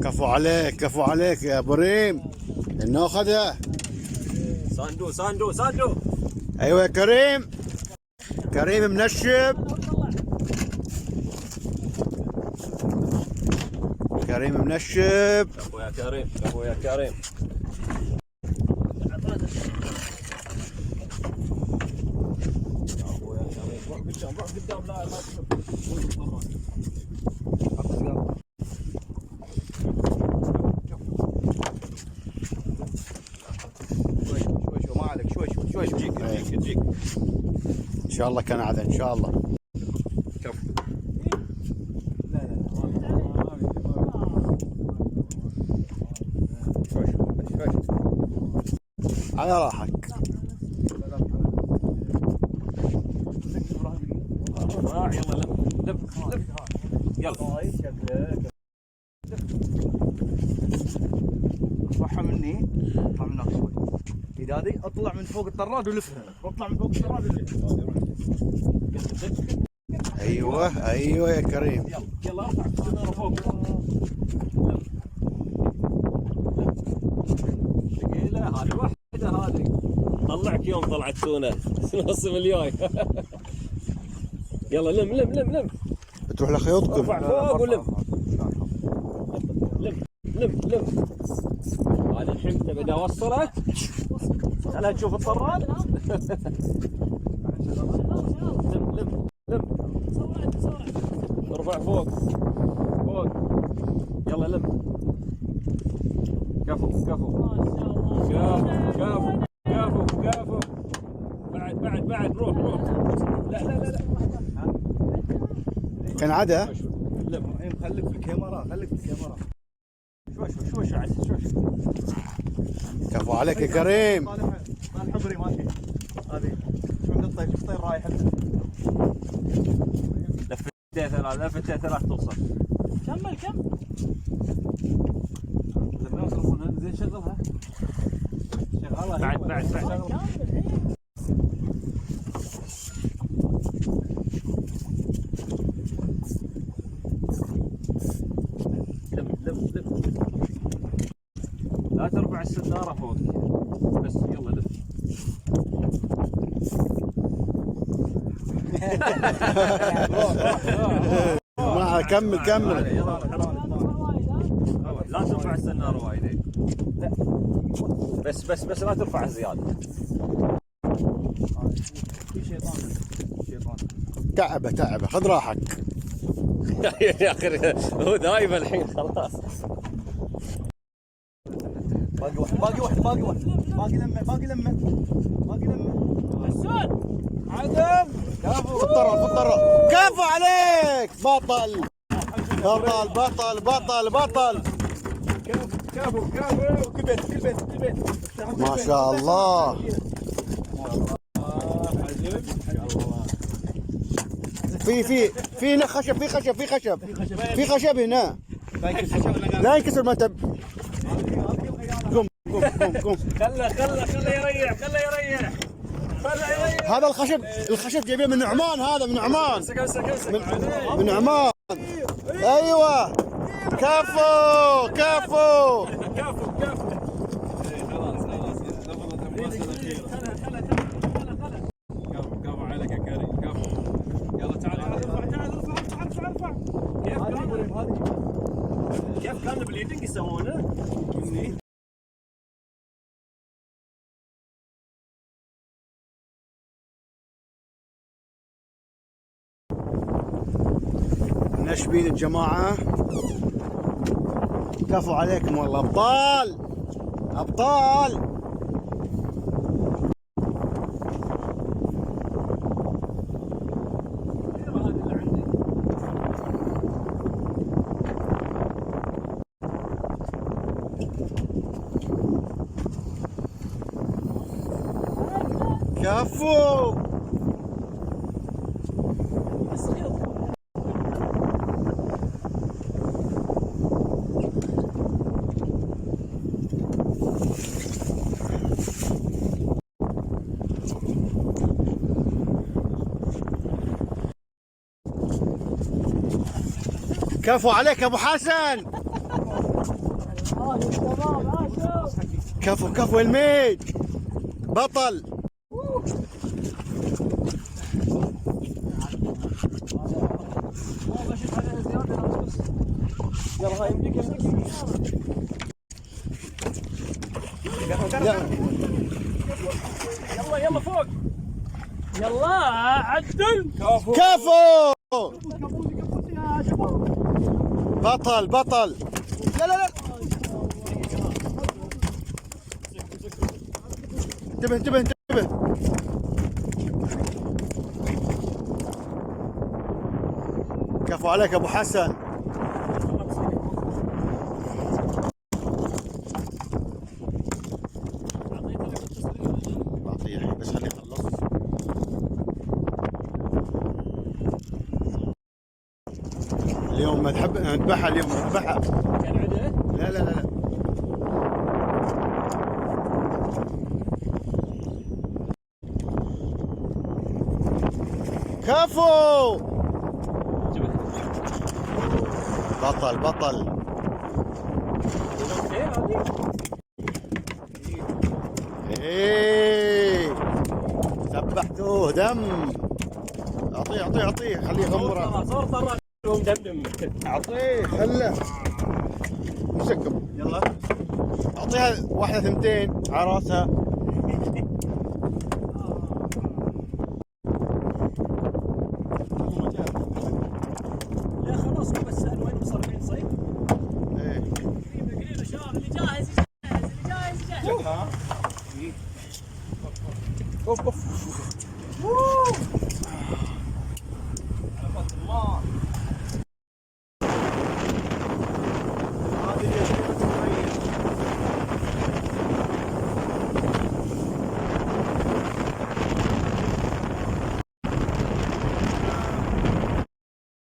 كفو عليك كفو عليك يا ابو ريم انه اخذها. ساندو ساندو ساندو. ايوه يا كريم. كريم منشب. كريم منشب. كفو يا كريم كفو يا كريم. روح قدام لا شوي ما عليك شوي تجيك ان شاء الله كنعده ان شاء الله. شوف على راحك. يلا لف يلا ارفعها مني اطلع من هناك شوي. ايدادي اطلع من فوق الطراد ولف هنا. اطلع من فوق الطراد ولف. ايوه يا كريم. يلا ارفع السناره فوق. ثقيله هذه واحده هذه. طلعك يوم طلعت تونه نص مليون. يلا لم بتروح لخيوطكم. ارفع فوق ولم. لم هذه الحين اذا وصلت خلها تشوف الطراد. لم ارفع فوق يلا لم. كفو بعد روح لا كنعده. لم خليك في الكاميرا شوي كفو عليك يا كريم. طالع حبري ماشي. هذه شو من الطير شوف طير رايح. لفتين ثلاث توصل. كمل زين شغلها بعد لم لا ترفع السناره فوق بس يلا لف. ما كمل. لا ترفع السناره وايد. لا بس لا ترفع زياده. في شيطان تعبه خذ راحك. يا اخي هو دايما الحين خلاص. باقي لمه حسون عدم. في الطرف كفو عليك. بطل. كفو كبت. ما شاء الله. في هنا خشب. في خشب هنا. لا ينكسر ما انت. قم خله يريح. هذا الخشب جايبيه من عمان. هذا من عمان. من عمان. ايوه كفو. كفو عليك يا كريم. كفو يلا تعال ارفع. كيف كان باليدنج يسوونه؟ نشبين الجماعة. كفو عليكم والله ابطال. كفو. كفو عليك يا ابو حسن. كفو كفو الميج بطل. يلا هاي يمديك يلا يلا فوق يلا عدل كفو بطل بطل. لا لا لا انتبه انتبه انتبه. كفو عليك ابو حسن. بعطيه الحين بس خليه يخلص. اليوم ما تحب نذبحها اليوم نذبحها. كان عده لا لا لا لا. كفو بطل بطل. ايه سبحتوه دم. اعطيه اعطيه اعطيه خليه يغمره. صار طراد ومدمدم. اعطيه خله مسكم. يلا اعطيها واحده ثنتين على راسها. لا خلاص بس سأل وين مصرفين صيد؟ ايه قريبه شباب اللي جاهز يجهز اللي جاهز يجهز. اوف اوف